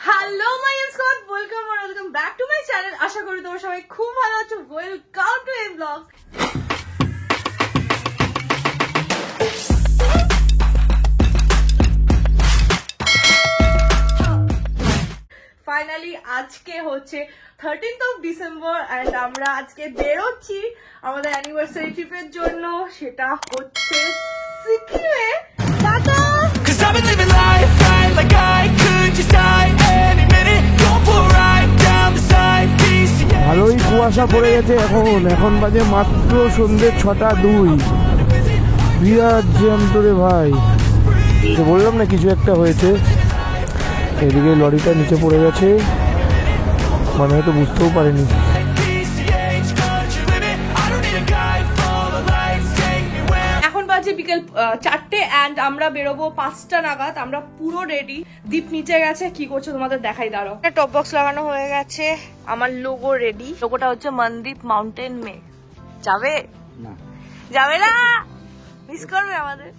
Hello my squad, welcome back to my channel. আশা করি তোমরা সবাই খুব ভালো আছো। Welcome to M blogs. Finally আজকে হচ্ছে 13th of December and আমরা আজকে বেরোচ্ছি আমাদের অ্যানিভার্সারি ট্রিপের জন্য। সেটা হচ্ছে সিকিমে। টাটা। ভালোই কুয়াশা পড়ে গেছে। এখন বাজে মাত্র সন্ধ্যে 6:02। বিরাট জ্যাম তো রে ভাই, তো বললাম না কিছু একটা হয়েছে। এদিকে লরিটা নিচে পড়ে গেছে, মানে হয়তো বুঝতেও পারেনি। এখন বাজে বিকেল 4টে অ্যান্ড আমরা বেরোবো 5টা নাগাদ। আমরা পুরো রেডি। দীপ নিচে গেছে, কি করছে তোমাদের দেখাই। দাঁড়ো, টপ বক্স লাগানো হয়ে গেছে, আমার লোগো রেডি। লোগোটা হচ্ছে মনদীপ মাউন্টেন মে। যাবে না? যাবে না, মিস করবে আমাদের।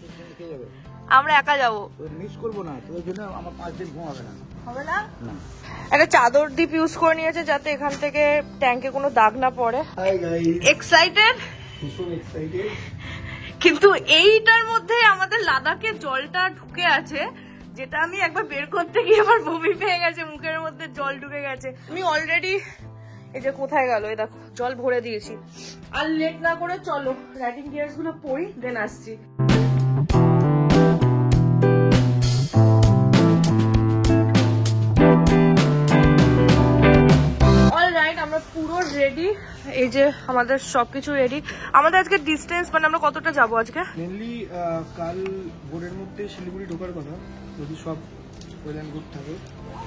আমরা একা যাবো, মিস করবো না, তোর জন্য আমার 5 দিন ঘুমাবে না। হবে না? একটা চাদর দীপ ইউজ করে নিয়েছে যাতে এখান থেকে ট্যাঙ্কে কোনো দাগ না পড়ে। এক্সাইটেড, কিন্তু এইটার মধ্যে আমাদের লাদাখের জলটা ঢুকে আছে, যেটা আমি একবার বের করতে গিয়ে আমার বমি পেয়ে গেছে, মুখের মধ্যে জল ঢুকে গেছে। আমি অলরেডি এই যে কোথায় গেল, এই দেখো জল ভরে দিয়েছি। আর লেট না করে চলো রাইডিং গিয়ার্স গুলো পরি, দেন আসছি। আমরা পুরো রেডি, এই যে আমাদের সবকিছু রেডি। আমাদের আজকে ডিস্টেন্স মানে আমরা কতটা যাবো আজকে? মেনলি কাল ভোরের মধ্যে শিলিগুড়ি ঢোকার কথা, যদি সব ওয়েল অ্যান্ড গুড থাকে।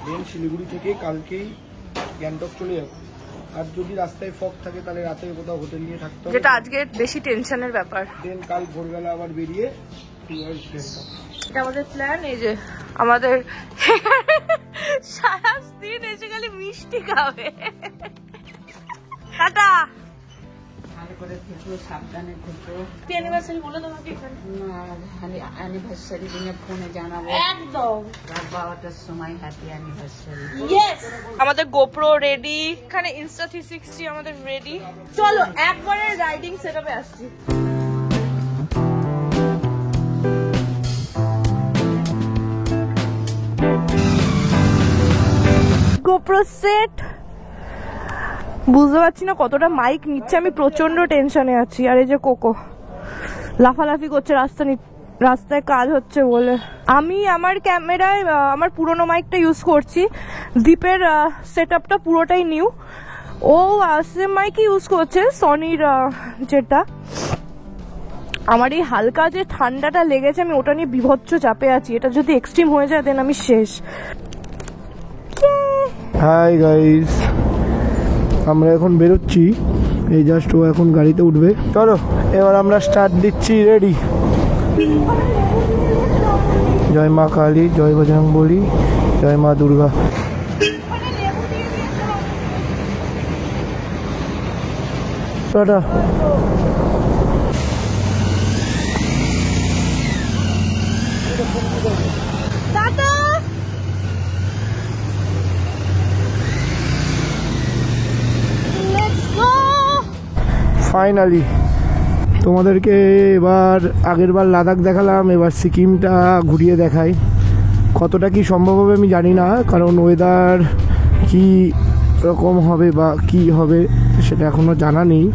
দেন শিলিগুড়ি থেকে কালকেই গ্যাংটক চলে যাবো। আর যদি রাস্তায় ফগ থাকে তাহলে রাতে কোথাও হোটেল নিয়ে থাকতে হবে, যেটা আজকে বেশি টেনশনের ব্যাপার। দেন কাল ভোরবেলা আবার বেরিয়ে টুয়ার্ডস গ্যাংটক। এটা আমাদের প্ল্যান। এই যে আমাদের সারা দিন এসে খালি মিষ্টি খাবে। টাটা। ভালো করে থেকো, সাবধানে থেকো। হ্যাপি অ্যানিভার্সারি বলে তোমাকে এখানে। অ্যানিভার্সারি দিনে ফোনে জানাবো একদম রাত 12টার সময় হ্যাপি অ্যানিভার্সারি। ইয়েস। আমাদের গোপ্রো রেডি, এখানে ইনস্টা 360 আমাদের রেডি। চলো একবারে রাইডিং সেটআপে আসছি। গোপ্রো সেট, বুঝতে পারছি না কতটা মাইক নিচ্ছে, আমি প্রচন্ড টেনশনে আছি। আর এই যে কোকো লাফালাফি করছে রাস্তায় কাজ হচ্ছে বলে। আমি আমার ক্যামেরায় আমার পুরোনো মাইকটা ইউজ করছি। দীপের সেটআপটা পুরোটাই নিউ, ও সেম মাইকই ইউজ করছে, সনির যেটা। আমার এই হালকা যে ঠান্ডাটা লেগেছে, আমি ওটা নিয়ে বিভৎস চাপে আছি। এটা যদি এক্সট্রিম হয়ে যায় দেন আমি শেষ। হাই গাইস, আমরা এখন বেরোচ্ছি, এই জাস্ট ও এখন গাড়িতে উঠবে। চলো এবার আমরা স্টার্ট দিচ্ছি, রেডি। জয় মা কালী, জয় বজরংবলী, জয় মা দুর্গা। টাটা। ফাইনালি তোমাদেরকে এবার আগেরবার লাদাখ দেখালাম, এবার সিকিমটা ঘুরিয়ে দেখাই। কতটা কি সম্ভব হবে আমি জানি না, কারণ ওয়েদার কি রকম হবে বা কি হবে সেটা এখনও জানা নেই।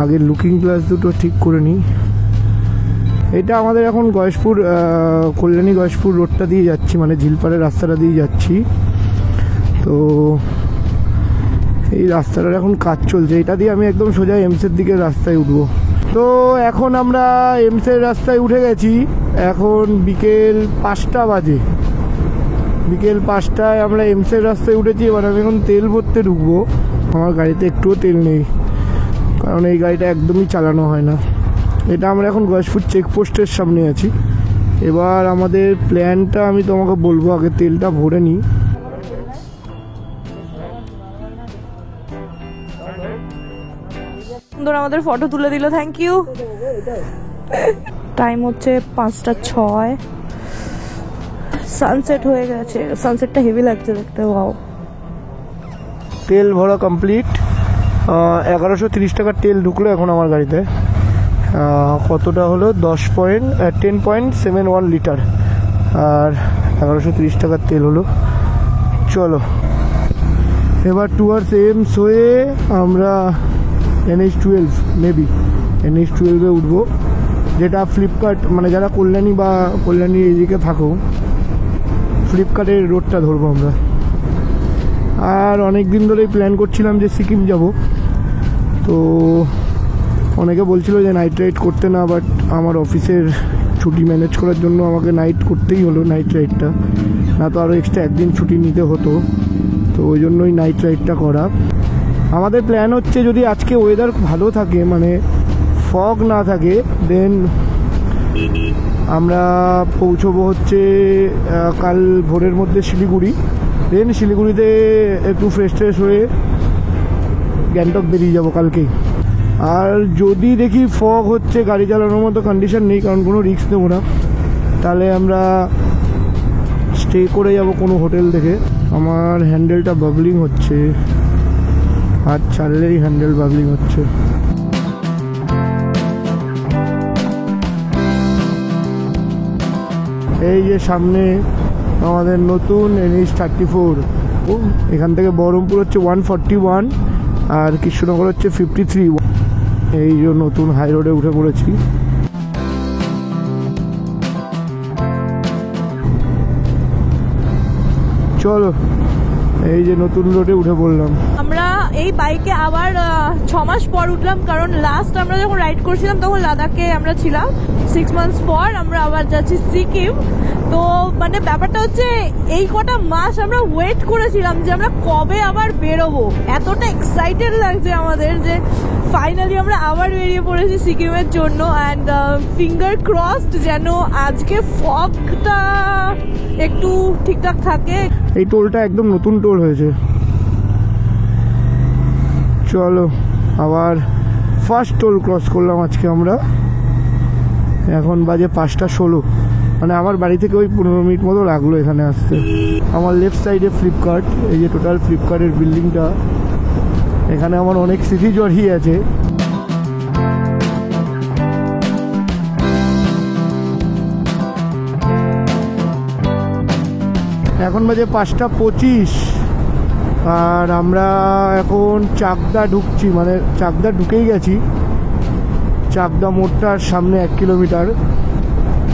আগের লুকিং গ্লাস দুটো ঠিক করে নিই। এটা আমাদের এখন গয়েশপুর, কল্যাণী গয়েশপুর রোডটা দিয়ে যাচ্ছি, মানে ঝিলপাড়ের রাস্তাটা দিয়ে যাচ্ছি। তো এই রাস্তাটার এখন কাজ চলছে, এটা দিয়ে আমি একদম সোজা এমসের দিকে রাস্তায় উঠবো। তো এখন আমরা এমসের রাস্তায় উঠে গেছি। এখন বিকেল 5টা বাজে। বিকেল 5টায় আমরা এমসের রাস্তায় উঠেছি। এবার আমি এখন তেল ভরতে ঢুকবো। আমার গাড়িতে একটুও তেল নেই, কারণ এই গাড়িটা একদমই চালানো হয় না। এটা আমরা এখন গয়েশপুর চেকপোস্টের সামনে আছি। এবার আমাদের প্ল্যানটা আমি তোমাকে বলবো, আগে তেলটা ভরে নিই। সুন্দর আমাদের ফটো তুলে দিল, থ্যাংক ইউ। টাইম হচ্ছে 5টা 6। সানসেট হয়ে গেছে, সানসেটটা হেভি লাগছে দেখতে। ওয়াও, তেল ভরা কমপ্লিট। 1130 টাকার তেল ঢুকলো এখন আমার গাড়িতে। কতটা হলো? 10.71 লিটার আর 1130 টাকার তেল হলো। চলো এবার টুয়ার্ডস এমস হয়ে আমরা NH12 মেবি NH12-এ উঠবো, যেটা ফ্লিপকার্ট, মানে যারা কল্যাণী এদিকে থাকো, ফ্লিপকার্টের রোডটা ধরবো আমরা। আর অনেক দিন ধরেই প্ল্যান করছিলাম যে সিকিম যাব, তো অনেকে বলছিল যে নাইট রাইড করতে না, বাট আমার অফিসের ছুটি ম্যানেজ করার জন্য আমাকে নাইট করতেই হলো, নাইট রাইডটা, না তো আরও এক্সট্রা একদিন ছুটি নিতে হতো, তো ওই জন্যই নাইট রাইডটা করা। আমাদের প্ল্যান হচ্ছে যদি আজকে ওয়েদার ভালো থাকে, মানে ফগ না থাকে, দেন আমরা পৌঁছবো হচ্ছে কাল ভোরের মধ্যে শিলিগুড়ি। দেন শিলিগুড়িতে একটু ফ্রেশ হয়ে গ্যাংটক বেরিয়ে যাবো কালকেই। আর যদি দেখি ফগ হচ্ছে, গাড়ি চালানোর মতো কন্ডিশন নেই, কারণ কোনো রিস্ক নেবো না, তাহলে আমরা স্টে করে যাব কোনো হোটেল দেখে। আমার হ্যান্ডেলটা বাবলিং হচ্ছে, আর চাললেই হ্যান্ডেল বাবলিং হচ্ছে। এই যে সামনে আমাদের নতুন NH34, এখান থেকে বহরমপুর হচ্ছে 141 আর কৃষ্ণনগর হচ্ছে 53। এই যে নতুন হাই রোডে উঠে পড়েছি। চলো এই যে নতুন রোডে উঠে পড়লাম। আমরা এই বাইকে আবার 6 মাস পর উঠলাম, কারণ লাস্ট আমরা যখন রাইড করছিলাম তখন লাদাখে আমরা ছিলাম। 6 মান্থস পর আমরা আবার যাচ্ছি সিকিম। তো মানে ব্যাপারটা হচ্ছে এই কটা মাস আমরা ওয়েট করেছিলাম যে আমরা কবে আবার বেরোবো, এতটা এক্সাইটেড লাগছে আমাদের যে ফাইনালি আমরা আবার বেরিয়ে পড়েছি সিকিমের জন্য। অ্যান্ড ফিঙ্গার ক্রসড যেন আজকে ফগটা একটু ঠিকঠাক থাকে। এই টোলটা একদম নতুন টোল হয়েছে। চলো আবার ফার্স্ট টোল ক্রস করলাম আজকে আমরা। এখন বাজে 5:16, মানে আমার বাড়ি থেকে ওই 15 মিনিট মতো লাগলো এখানে আসতে। আমার লেফট সাইডে ফ্লিপকার্ট, এই যে টোটাল ফ্লিপকার্টের বিল্ডিংটা, এখানে আমার অনেক স্মৃতি জড়িয়ে আছে। এখন বাজে 5:25 আর আমরা এখন চাকদা ঢুকছি, মানে চাকদা ঢুকেই গেছি। চাকদা মোড়টার সামনে 1 কিলোমিটার,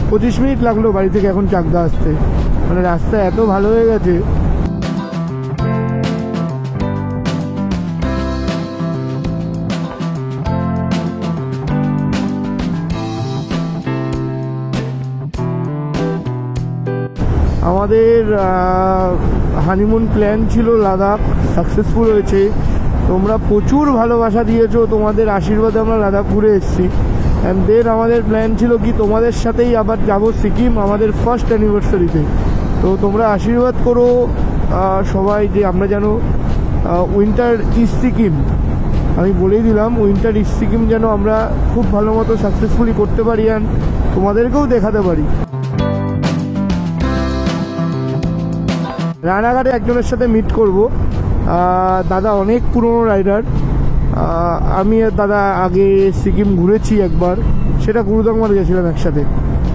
25 মিনিট লাগলো বাড়ি থেকে এখন চাকদা আসতে। মানে রাস্তা এত ভালো হয়ে গেছে। আমাদের হানিমুন প্ল্যান ছিল লাদাখ, সাকসেসফুল হয়েছে। তোমরা প্রচুর ভালোবাসা দিয়েছো, তোমাদের আশীর্বাদে আমরা লাদাখ ঘুরে এসেছি। অ্যান্ড দেন আমাদের প্ল্যান ছিল কি তোমাদের সাথেই আবার যাব সিকিম আমাদের ফার্স্ট অ্যানিভার্সারিতে। তো তোমরা আশীর্বাদ করো সবাই যে আমরা যেন উইন্টার ইস্ট সিকিম, আমি বলেই দিলাম উইন্টার ইস্ট সিকিম যেন আমরা খুব ভালো মতো সাকসেসফুলি করতে পারি অ্যান্ড তোমাদেরকেও দেখাতে পারি। রানাঘাটে একজনের সাথে মিট করব, দাদা অনেক পুরনো রাইডার। আমি আর দাদা আগে সিকিম ঘুরেছি একবার, সেটা গুরুদাংমার গেছিলাম একসাথে।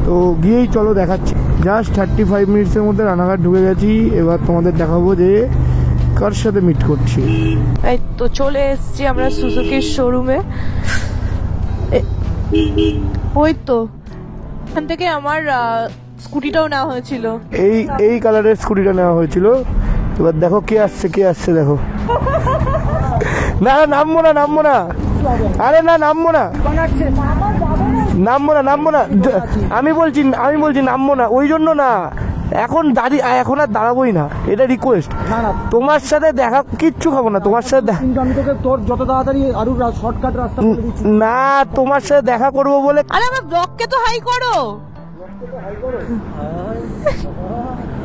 তো গিয়েই চলো দেখাচ্ছি। জাস্ট 35 মিনিটসের মধ্যে রানাঘাট ঢুকে গেছি। এবার তোমাদের দেখাবো যে কার সাথে মিট করছি। এই তো চলে এসেছি আমরা সুজুকির শোরুমে। ওই তো এখান থেকে আমার স্কুটিটাও নেওয়া হয়েছিল, এই কালারের স্কুটিটা নেওয়া হয়েছিল। এবার দেখো কে আসছে দেখো। না নামবো না, আরে না নামবো না, আমি বলছি নামবো না, ওই জন্য না। এখন আর দাঁড়াবোই না, এটা রিকোয়েস্ট। তোমার সাথে দেখা, কিচ্ছু খাবো না তোমার সাথে। তোর যত তাড়াতাড়ি আরো শর্টকাট রাস্তা না, তোমার সাথে দেখা করবো বলে। আরে আমার ব্লগকে তো হাই করো।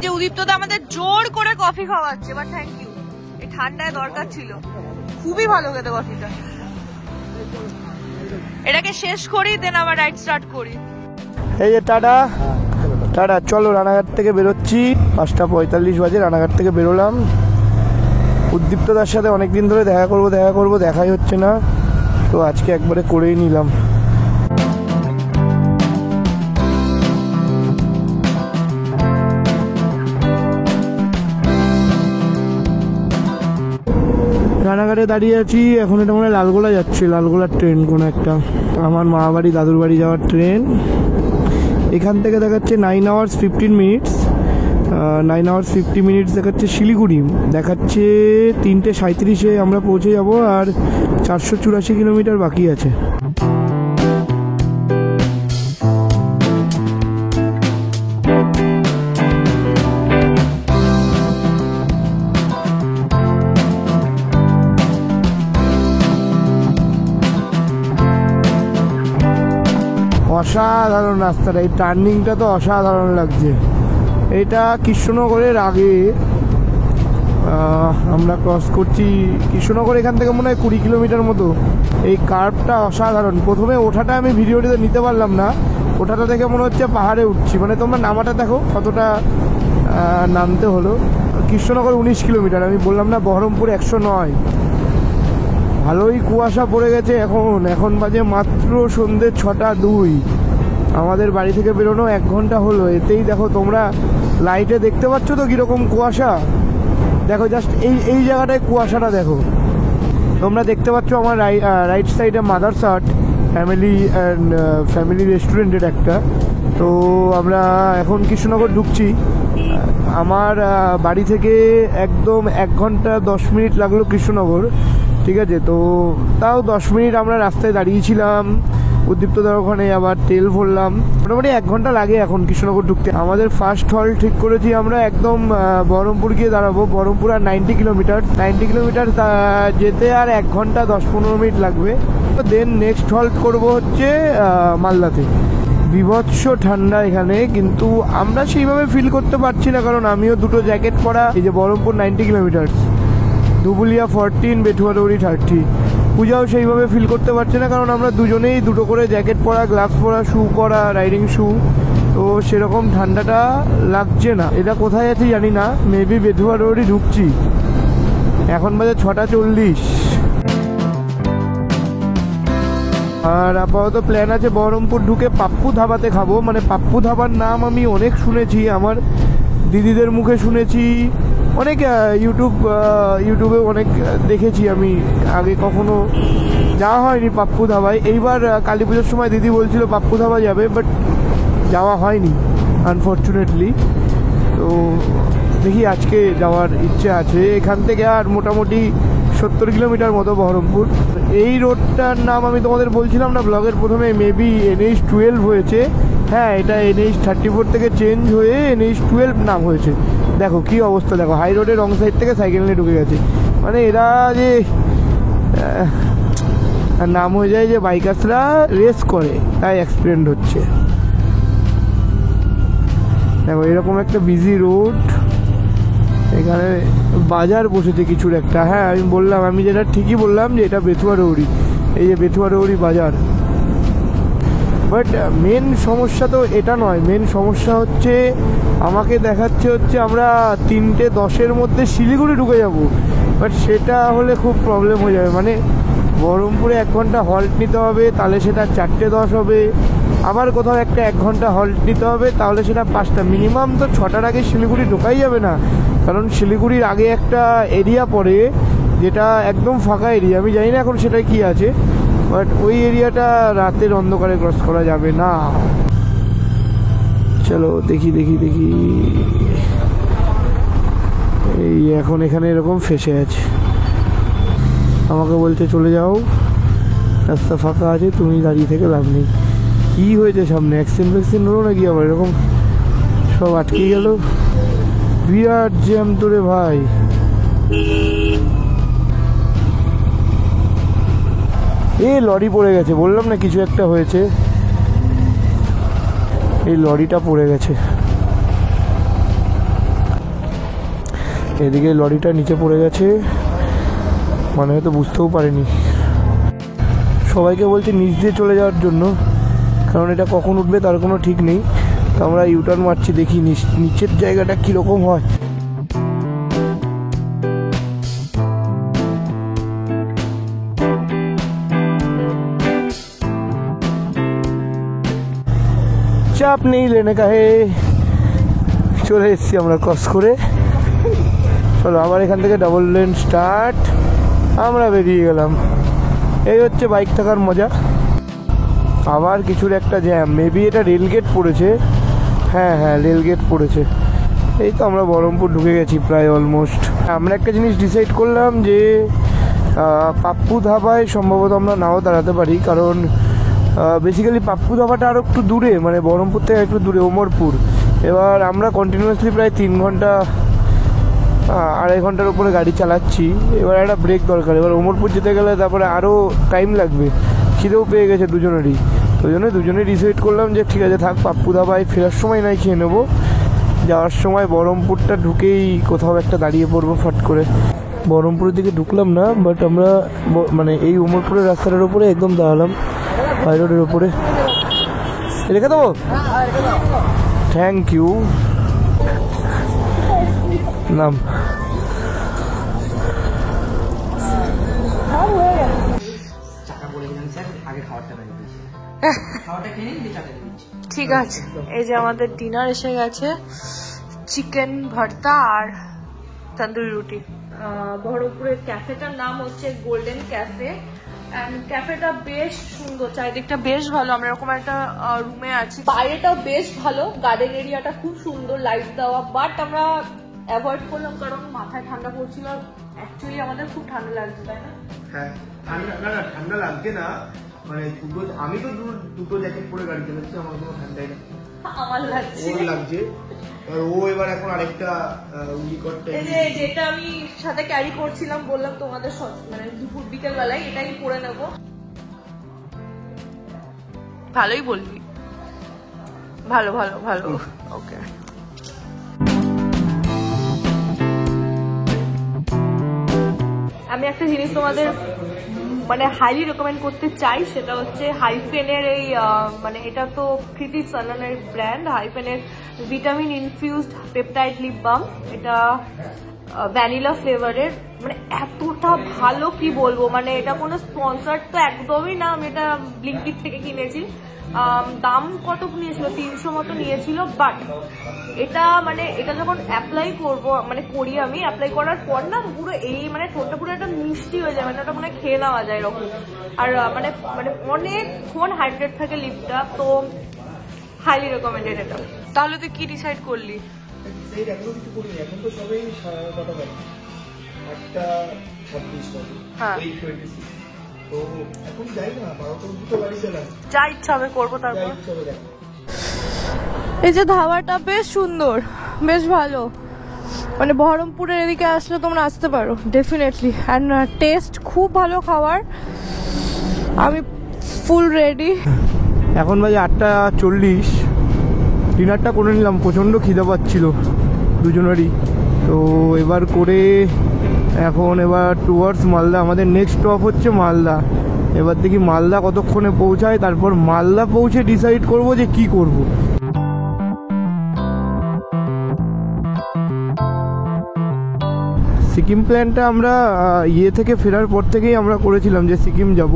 যে উদীপ্ত দা আমাদের জোর করে কফি খাওয়াচ্ছে, বাট থ্যাংক ইউ, এই ঠান্ডায় দরকার ছিল। খুবই ভালো খেতে কফিটা। এটাকে শেষ করি, দেন আবার রাইড স্টার্ট করি। এই যে টাটা, টাটা, চলো রানাঘাট থেকে বেরোচ্ছি। 5:45 বাজে, রানাঘাট থেকে বেরোলাম। উদ্দীপ্তদার সাথে অনেকদিন ধরে দেখা করব দেখাই হচ্ছে না, তো আজকে একবারে করেই নিলাম। রানাঘাটে দাঁড়িয়ে আছি এখন। এটা মনে হয় লালগোলা যাচ্ছে, লালগোলার ট্রেন কোনো একটা, আমার মা বাড়ি দাদুর বাড়ি যাওয়ার ট্রেন। এখান থেকে দেখাচ্ছে 9 hours 15 minutes, 9 hours 50 minutes দেখাচ্ছে শিলিগুড়ি, দেখাচ্ছে 3:37 আমরা পৌঁছে যাব, আর 484 কিলোমিটার বাকি আছে। অসাধারণ রাস্তাটা, এই টার্নিংটা তো অসাধারণ লাগছে। এটা কৃষ্ণনগরের আগে আমরা ক্রস করছি কৃষ্ণনগর, এখান থেকে মনে হয় 20 কিলোমিটার মতো। এই কার্ভটা অসাধারণ। প্রথমে ওঠাটা আমি ভিডিওটিতে নিতে পারলাম না, ওঠাটা দেখে মনে হচ্ছে পাহাড়ে উঠছি, মানে তোমরা নামাটা দেখো কতটা নামতে হলো। কৃষ্ণনগর 19 কিলোমিটার, আমি বললাম না বহরমপুর 109। ভালোই কুয়াশা পড়ে গেছে এখন বাজে মাত্র সন্ধ্যে 6:02। আমাদের বাড়ি থেকে বেরোনো 1 ঘন্টা হলো। এতেই দেখো তোমরা লাইটে দেখতে পাচ্ছ তো কীরকম কুয়াশা, দেখো জাস্ট এই জায়গাটায় কুয়াশাটা দেখো। তোমরা দেখতে পাচ্ছ আমার রাইট সাইডে মাদার্স আর্ট ফ্যামিলি রেস্টুরেন্টের একটা। তো আমরা এখন কৃষ্ণনগর ঢুকছি। আমার বাড়ি থেকে একদম 1 ঘন্টা 10 মিনিট লাগলো কৃষ্ণনগর, ঠিক আছে। তো তাও 10 মিনিট আমরা রাস্তায় দাঁড়িয়েছিলাম, উদ্দীপ্তদার ওখানে আবার তেল ভরলাম। মোটামুটি 1 ঘন্টা লাগে এখন কৃষ্ণনগর ঢুকতে। আমাদের ফার্স্ট হল ঠিক করেছি আমরা একদম বহরমপুর গিয়ে দাঁড়াবো। বহরমপুর আর 90 কিলোমিটার যেতে আর 1 ঘন্টা 10-15 মিনিট লাগবে। দেন নেক্সট হল্ট করবো হচ্ছে মালদাতে। বিভৎস ঠান্ডা এখানে, কিন্তু আমরা সেইভাবে ফিল করতে পারছি না, কারণ আমিও দুটো জ্যাকেট পরা। এই যে বহরমপুর 90 কিলোমিটার, ধুবুলিয়া 14, বেথুয়াডৌরি 30। পূজাও সেইভাবে ফিল করতে পারছে না, কারণ আমরা দুজনেই দুটো করে জ্যাকেট পরা, গ্লাভস পরা, শু পরা, রাইডিং শু। তো সেরকম ঠান্ডাটা লাগছে না। এটা কোথায় আছে জানি না, মেবি বেথুয়াডৌরি ঢুকছি। এখন বাজে 6:40। আর আপাতত প্ল্যান আছে বহরমপুর ঢুকে পাপ্পু ধাবাতে খাবো। মানে পাপ্পু ধাবার নাম আমি অনেক শুনেছি, আমার দিদিদের মুখে শুনেছি, অনেক ইউটিউবে অনেক দেখেছি। আমি আগে কখনো যাওয়া হয়নি পাপ্পু ধাবায়। এইবার কালী পুজোর সময় দিদি বলছিল পাপ্পু ধাবা যাবে, বাট যাওয়া হয়নি আনফর্চুনেটলি। তো দেখি আজকে যাওয়ার ইচ্ছে আছে। এখান থেকে আর মোটামুটি 70 কিলোমিটার মতো বহরমপুর। এই রোডটার নাম আমি তোমাদের বলছিলাম না ব্লগের প্রথমে, মেবি NH12 হয়েছে। হ্যাঁ, এটা NH34 থেকে চেঞ্জ হয়ে NH12 নাম হয়েছে। দেখো কি অবস্থা, দেখো হাই রোডের রং সাইড থেকে সাইকেল নিয়ে ঢুকে গেছে। মানে এরা যে নাম হয়ে যায় যে বাইকার্সরা রেস করে, তাই অ্যাক্সিডেন্ট হচ্ছে। দেখো এরকম একটা বিজি রোড, এখানে বাজার বসেছে কিছুর একটা। হ্যাঁ আমি বললাম, আমি যেটা ঠিকই বললাম যে এটা বেথুয়াডৌরি, এই যে বেথুয়াডৌরি বাজার। বাট মেন সমস্যা তো এটা নয়, মেন সমস্যা হচ্ছে আমাকে দেখাচ্ছে হচ্ছে আমরা 3:10 মধ্যে শিলিগুড়ি ঢুকে যাব। বাট সেটা হলে খুব প্রবলেম হয়ে যাবে। মানে বহরমপুরে 1 ঘন্টা হল্ট নিতে হবে, তাহলে সেটা 4:10 হবে। আবার কোথাও একটা 1 ঘন্টা হল্ট নিতে হবে, তাহলে সেটা 5টা। মিনিমাম তো 6টার আগে শিলিগুড়ি ঢোকাই যাবে না, কারণ শিলিগুড়ির আগে একটা এরিয়া পড়ে যেটা একদম ফাঁকা এরিয়া। আমি জানি না এখন সেটা কি আছে, বাট ওই এরিয়াটা রাতের অন্ধকারে ক্রস করা যাবে না। চলো দেখি। এই এখন এখানে এরকম ফেসে আছে, আমাকে বলছে চলে যাও, রাস্তা ফাঁকা আছে, তুমি দাঁড়িয়ে থেকে লাভ নেই। কি হয়েছে সামনে, অ্যাক্সিডেন্ট হলো নাকি আবার? এরকম সব আটকে গেল, বিরাট জ্যাম তো রে ভাই। এই লরি পড়ে গেছে, বললাম না কিছু একটা হয়েছে। এই লরিটা পড়ে গেছে, এদিকে লরিটা নিচে পড়ে গেছে, মানে হয়তো বুঝতেও পারেনি। সবাইকে বলছে নিচ দিয়ে চলে যাওয়ার জন্য, কারণ এটা কখন উঠবে তার কোনো ঠিক নেই। তো আমরা ইউটার্ন মারছি, দেখি নিচের জায়গাটা কীরকম হয়। চাপ নেই লেনে কাহে, চলে এসেছি আমরা ক্রস করে। চলো আবার এখান থেকে ডাবল লেন স্টার্ট, আমরা বেরিয়ে গেলাম। এই হচ্ছে বাইক থাকার মজা। আবার কিছুর একটা জ্যাম, মেবি এটা রেলগেট পড়েছে। হ্যাঁ হ্যাঁ, রেলগেট পড়েছে। এই তো আমরা বহরমপুর ঢুকে গেছি প্রায় অলমোস্ট। আমরা একটা জিনিস ডিসাইড করলাম যে পাপ্পু ধাবায় সম্ভবত আমরা নাও দাঁড়াতে পারি, কারণ বেসিক্যালি পাপ্পু ধাবাটা আরও একটু দূরে, মানে বহরমপুর থেকে একটু দূরে, ওমরপুর। এবার আমরা কন্টিনিউয়াসলি প্রায় 3 ঘন্টা 2.5 ঘন্টার উপরে গাড়ি চালাচ্ছি। এবার একটা ব্রেক দরকার। এবার ওমরপুর যেতে গেলে তারপরে আরও টাইম লাগবে, খিদেও পেয়ে গেছে দুজনেরই। ওই জন্য দুজনেই ডিসাইড করলাম যে ঠিক আছে থাক, পাপ্পু ধাবায় ফেরার সময় নাই খেয়ে নেবো, যাওয়ার সময় বহরমপুরটা ঢুকেই কোথাও একটা দাঁড়িয়ে পড়বো ফট করে। বহরমপুরের দিকে ঢুকলাম না, বাট আমরা মানে এই ওমরপুরের রাস্তাটার উপরে একদম দাঁড়ালাম, হাই রোডের ওপরে। রেখে দেবো, থ্যাংক ইউ। নাম ঠিক আছে। এই যে আমাদের ডিনার এসে গেছে, চিকেন ভর্তা আর তন্দুরি রুটি। বহরমপুরের ক্যাফেটার নাম হচ্ছে গোল্ডেন ক্যাফে। ক্যাফেটা বেশ সুন্দর, চারিদিকটা বেশ ভালো। আমরা এরকম একটা রুমে আছি, বাইরেটাও বেশ ভালো, গার্ডেন এরিয়াটা খুব সুন্দর, লাইট দেওয়া। বাট আমরা অ্যাভয়েড করলাম কারণ মাথায় ঠান্ডা পড়ছিল। অ্যাকচুয়ালি আমাদের খুব ঠান্ডা লাগছে, তাই না? হ্যাঁ, ঠান্ডা লাগছে না, মানে আমি তো দুটো জ্যাকেট পরে গাড়ি চালাচ্ছি, আমার কোনো ঠান্ডাই না। আমার লাগছে, ওর লাগছে। ও এবার এখন আরেকটা যেটা আমি সাথে ক্যারি করছিলাম, বললাম তোমাদের মানে দুপুর বিকেল বেলায় এটাই পরে নেব। ভালোই বলবি, ভালো ভালো ভালো, ওকে। আমি একটা জিনিস তোমাদের মানে হাইলি রেকমেন্ড করতে চাই, সেটা হচ্ছে হাইফেনের এই মানে এটা তো কৃতি সাননের ব্র্যান্ড, হাইফেনের vitamin infused peptide lip balm. এটা ভ্যানিলা ফ্লেভারের, মানে এতটা ভালো কি বলবো, মানে এটা কোনো স্পন্সর তো একদমই না। আমি এটা ব্লিঙ্কিট থেকে কিনেছি। দাম কত নিয়েছিল, 300 মতো নিয়েছিল। বাট এটা মানে এটা যখন অ্যাপ্লাই করবো, মানে করি আমি, অ্যাপ্লাই করার পর না পুরো এই মানে ঠোঁটটা পুরো একটা মিষ্টি হয়ে যায়, মানে ওটা মানে খেয়ে নেওয়া যায় এরকম। আর মানে মানে অনেকক্ষণ হাইড্রেট থাকে লিপটা, তো হাইলি রেকমেন্ডেড এটা। তাহলে তুই কি ডিসাইড করলি? এখন তো সবাই 8:26 বাজে, হ্যাঁ, 8:26। তো এখন যাই না, 12টার দুটো গাড়ি চালাই, যা ইচ্ছা হবে করবো। তারপর এই যে ধাবাটা বেশ সুন্দর, বেশ ভালো, মানে বহরমপুরের এদিকে আসলে তোমরা আসতে পারো ডেফিনেটলি। অ্যান্ড টেস্ট খুব ভালো খাবার। আমি ফুল রেডি। এখন বাজে 8:40। ডিনারটা করে নিলাম, প্রচণ্ড খিদে পাচ্ছিল দুজনেরই। তো এবার করে এবার টুয়ার্ডস মালদা। আমাদের নেক্সট স্টপ হচ্ছে মালদা। এবার দেখি মালদা কতক্ষণে পৌঁছায়, তারপর মালদা পৌঁছে ডিসাইড করব যে কি করব। সিকিম প্ল্যানটা আমরা থেকে ফেরার পর থেকেই আমরা করেছিলাম যে সিকিম যাব।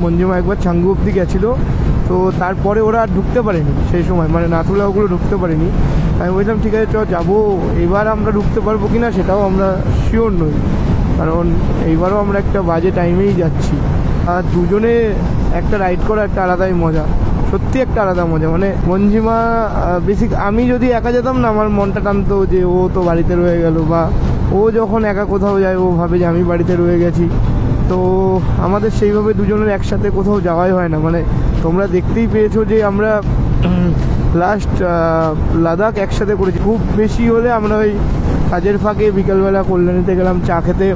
মঞ্জিমা একবার ছাঙ্গু অব্দি গেছিলো, তো তারপরে ওরা আর ঢুকতে পারেনি সেই সময়, মানে নাথুলা ওগুলো ঢুকতে পারেনি। আমি বললাম ঠিক আছে চ যাবো। এবার আমরা ঢুকতে পারবো কিনা সেটাও আমরা শিওর নই, কারণ এইবারও আমরা একটা বাজে টাইমেই যাচ্ছি। আর দুজনে একটা রাইড করা একটা আলাদাই মজা, সত্যি একটা আলাদা মজা। মানে মঞ্জিমা বেসিক, আমি যদি একা যেতাম না আমার মনটা টানতো যে ও তো বাড়িতে রয়ে গেল, বা ও যখন একা কোথাও যায় ও ভাবে যে আমি বাড়িতে রয়ে গেছি। তো আমাদের সেইভাবে দুজনের একসাথে কোথাও যাওয়াই হয় না। মানে তোমরা দেখতেই পেয়েছো যে আমরা লাস্ট লাদাখ একসাথে করেছি। খুব বেশি হলে আমরা ওই কাজের ফাঁকে বিকালবেলা কল্যাণীতে গেলাম চা খেতে,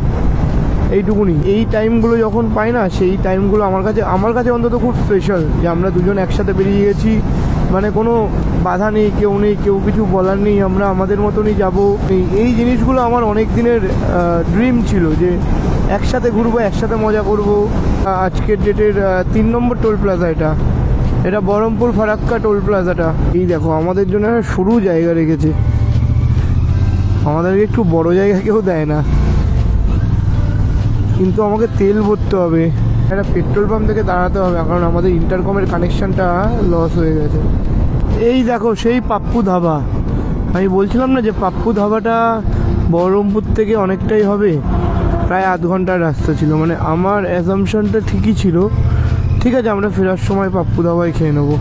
এইটুকুনি। এই টাইমগুলো যখন পাই না, সেই টাইমগুলো আমার কাছে অন্তত খুব স্পেশাল, যে আমরা দুজন একসাথে বেরিয়ে গেছি, মানে কোনো বাধা নেই, কেউ কিছু বলার নেই, আমরা আমাদের মতনই যাবো। এই জিনিসগুলো আমার অনেক দিনের ড্রিম ছিল, যে একসাথে ঘুরবো, একসাথে মজা করব। আজকের ডেটের 3 নম্বর টোল প্লাজা এটা, এটা বহরমপুর ফারাক্কা টোল প্লাজাটা। এই দেখো আমাদের জন্য একটা সরু জায়গা রেখেছে, আমাদেরকে একটু বড় জায়গা কেউ দেয় না, কিন্তু আমাকে তেল ভরতে হবে, একটা পেট্রোল পাম্প থেকে দাঁড়াতে হবে, কারণ আমাদের ইন্টারকমের কানেকশানটা লস হয়ে গেছে। এই দেখো সেই পাপ্পু ধাবা, আমি বলছিলাম না যে পাপ্পু ধাবাটা বহরমপুর থেকে অনেকটাই হবে, প্রায় আধ ঘন্টার রাস্তা ছিল, মানে আমার অ্যাজামশনটা ঠিকই ছিল। ঠিক আছে, আমরা ফেরার সময় পাপ্পু ধাবায় খেয়ে নেবো।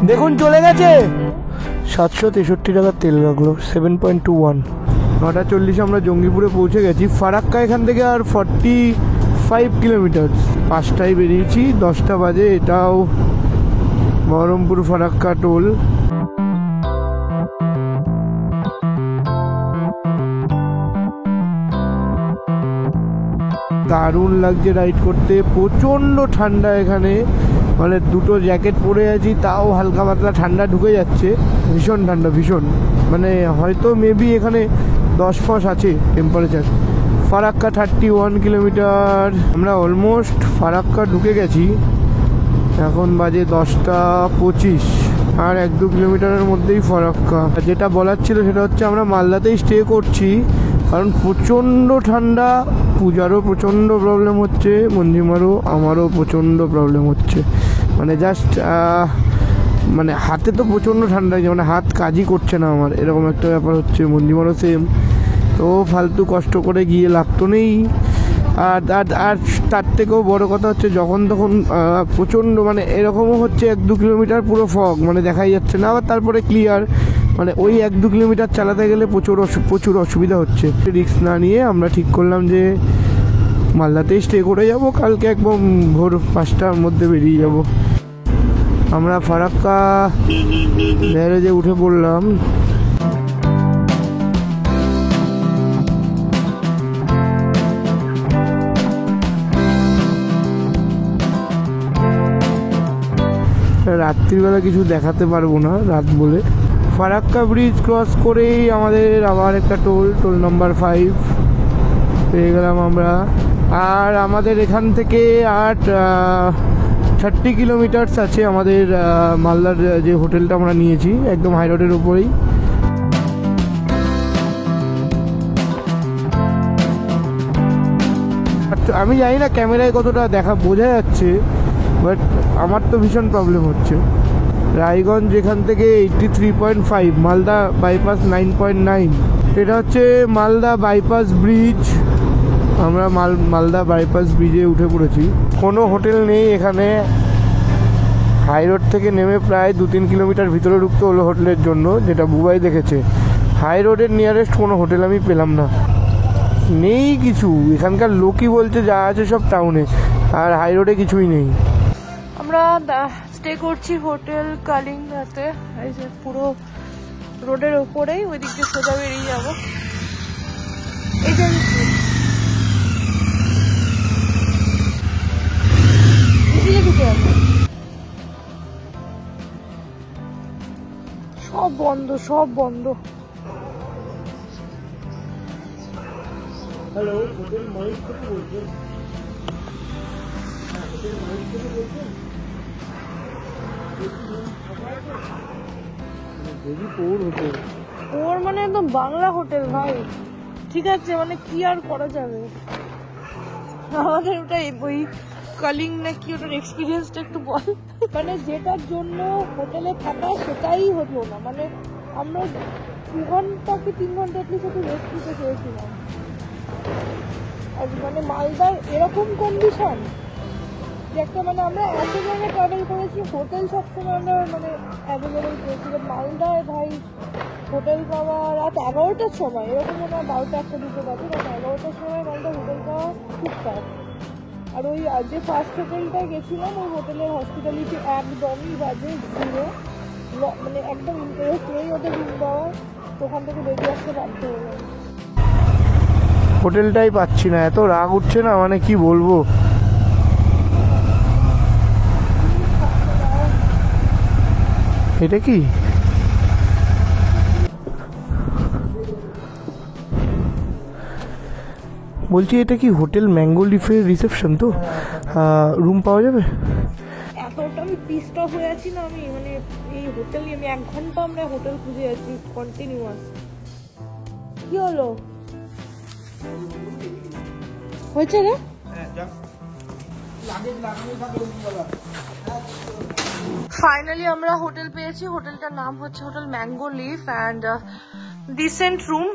দেখুন চলে গেছে 763 টাকার তেল লাগলো, 7.21। 9:40 আমরা জঙ্গিপুরে পৌঁছে গেছি। ফারাক্কা এখান থেকে আর 45 কিলোমিটার। 5টায় বেরিয়েছি, 10টা বাজে। এটাও বহরমপুর ফারাক্কা টোল। দারুণ লাগছে রাইড করতে, প্রচণ্ড ঠান্ডা এখানে, মানে দুটো জ্যাকেট পরে আছি তাও হালকা পাতলা ঠান্ডা ঢুকে যাচ্ছে, ভীষণ ঠান্ডা ভীষণ, মানে হয়তো মেবি এখানে 10 আছে টেম্পারেচার। ফারাক্কা 31 কিলোমিটার, আমরা অলমোস্ট ফারাক্কা ঢুকে গেছি। এখন বাজে 10:25, আর 1-2 কিলোমিটারের মধ্যেই ফারাক্কা। যেটা বলার ছিল সেটা হচ্ছে আমরা মালদাতেই স্টে করছি, কারণ প্রচণ্ড ঠান্ডা। পূজারও প্রচণ্ড প্রবলেম হচ্ছে, মঞ্জিমারও, আমারও প্রচণ্ড প্রবলেম হচ্ছে, মানে জাস্ট মানে হাতে তো প্রচণ্ড ঠান্ডা লাগছে, মানে হাত কাজই করছে না আমার, এরকম একটা ব্যাপার হচ্ছে। মঞ্জিমারও সেম। তো ফালতু কষ্ট করে গিয়ে লাভ তো নেই। আর আর তার থেকেও বড় কথা হচ্ছে যখন তখন প্রচণ্ড, মানে এরকমও হচ্ছে 1-2 কিলোমিটার পুরো ফগ, মানে দেখাই যাচ্ছে না, আবার তারপরে ক্লিয়ার, মানে ওই 1-2 কিলোমিটার চালাতে গেলে প্রচুর অসুবিধা হচ্ছে। রিস্ক না নিয়ে আমরা ঠিক করলাম যে মালদাতেই স্টে করে যাব, কালকে একদম ভোর 5টার মধ্যে বেরিয়ে যাব। আমরা ফারাক্কা ব্যারেজে উঠে পড়লাম। রাত্রিবেলা কিছু দেখাতে পারবো না রাত বলে। ফারাক্কা ব্রিজ ক্রস করেই আমাদের আবার একটা টোল নাম্বার 5 পেয়ে গেলাম আমরা। আর আমাদের এখান থেকে 30 কিলোমিটার আছে আমাদের মালদার যে হোটেলটা আমরা নিয়েছি, একদম হাই রোডের উপরেই। আমি জানি না ক্যামেরায় কতটা বোঝা যাচ্ছে, বাট আমার তো ভীষণ প্রবলেম হচ্ছে। রায়গঞ্জ এখান থেকে 83.5, মালদা বাইপাস 9.9। এটা হচ্ছে মালদা বাইপাস ব্রিজ। আমরা মালদা বাইপাস ব্রিজে উঠে পড়েছি। কোনো হোটেল নেই এখানে, হাই রোড থেকে নেমে প্রায় 2-3 কিলোমিটার ভিতরে ঢুকতে হলো হোটেলের জন্য, যেটা বুবাই দেখেছে। হাই রোডের নিয়ারেস্ট কোনো হোটেল আমি পেলাম না, নেই কিছু। এখানকার লোকই বলছে যা আছে সব টাউনে, আর হাই রোডে কিছুই নেই। আমরা স্টে করছি হোটেল কালিঙ্গাতে, এই যে পুরো রোডের ওপরেই, ওই দিক দিয়ে সোজা বেরিয়ে যাবো। এই যে সব বন্ধ, সব বন্ধ। হ্যালো, হোটেল মাইক থেকে বলছেন? হ্যাঁ, হোটেল মাইক থেকে বলছেন? ওর মানে একদম বাংলা হোটেল ভাই, ঠিক আছে, মানে কি আর করা যাবে। আমাদের ওটা ওই কালিং না কি, ওটার এক্সপিরিয়েন্সটা একটু বল। মানে যেটার জন্য হোটেলে থাকা সেটাই হলো না, মানে আমরা 2 ঘন্টা কি 3 ঘন্টা অ্যাটলিস্ট একটু রেস্ট নিতে চেয়েছিলাম। আর মানে মালদার এরকম কন্ডিশন যে একটা, মানে আমরা এত জায়গায় ট্রাভেল করেছি, হোটেল সবসময় আমরা মানে অ্যাভেলেবেল পেয়েছিলাম। মালদায় ভাই হোটেল পাওয়া রাত 11টার সময়, এরকম মনে হয় 12টা-1টা-2টো বাজে, রাত 11টার সময় মালদা হোটেল পাওয়া খুব টাফ। আর ওই যে ফার্স্ট হোটেলটায় গেছিলাম, ওই হোটেলের হসপিটালিটি একদমই বাজে, জিরো, মানে একদম ইন্টারেস্ট নেই ওদের রুম দেওয়া, তো ওখান থেকে বেরিয়ে আসতে বাধ্য হয়ে গেল। হোটেলটাই পাচ্ছি না, এত রাগ উঠছে না, মানে কি বলবো। এটা কি বলছি এটা কি হোটেল ম্যাঙ্গো লিফের রিসেপশন তো? রুম পাওয়া যাবে? এতটা আমি পিসড অফ হয়ে আছি না আমি, মানে এই হোটেল নিয়ে আমি 1 ঘন্টা আমরা হোটেল খুঁজে আছি কন্টিনিউয়াস। কি হলো হয়েছে রে? ফাইনালি আমরা হোটেল পেয়েছি। হোটেলটার নাম হচ্ছে hotel mango leaf and dissent room,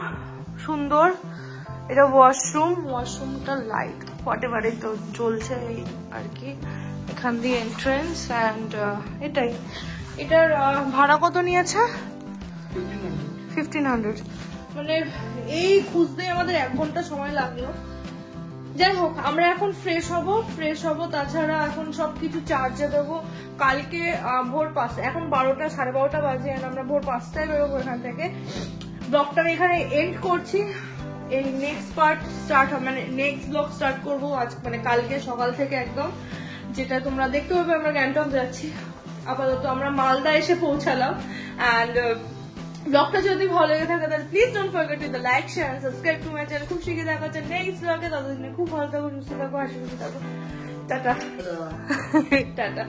সুন্দর। এটা ওয়াশরুমটা লাইট হোয়াট এভার এই তো চলছে এই আর কি। এখান দিয়ে এন্ট্রেন্স অ্যান্ড এটাই। এটার ভাড়া কত নিয়েছে? 1500। মানে এই খুঁজতে আমাদের 1 ঘন্টা সময় লাগলো। যাই হোক, আমরা এখন ফ্রেশ হব। তাছাড়া এখন সবকিছু চার্জে দেবো। কালকে ভোর 5, এখন 12টা 12:30 বাজে, আমরা ভোর 5টায় বেরোবো এখান থেকে। ব্লগটা আমি এখানে এন্ড করছি। এই নেক্সট পার্ট স্টার্ট হবে, মানে নেক্সট ব্লগ স্টার্ট করবো আজ, মানে কালকে সকাল থেকে একদম, যেটা তোমরা দেখতে পাবে। আমরা গ্যাংটক যাচ্ছি, আপাতত আমরা মালদা এসে পৌঁছালাম। অ্যান্ড ব্লগটা যদি ভালো লেগে থাকে তাহলে please don't forget to like share subscribe to my channel. খুব শিখে দেখা হচ্ছে নেক্সট ব্লগে। ততদিনে খুব ভালো থাকো, সুস্থ থাকো, হাসি খুশি থাকো। টাটা।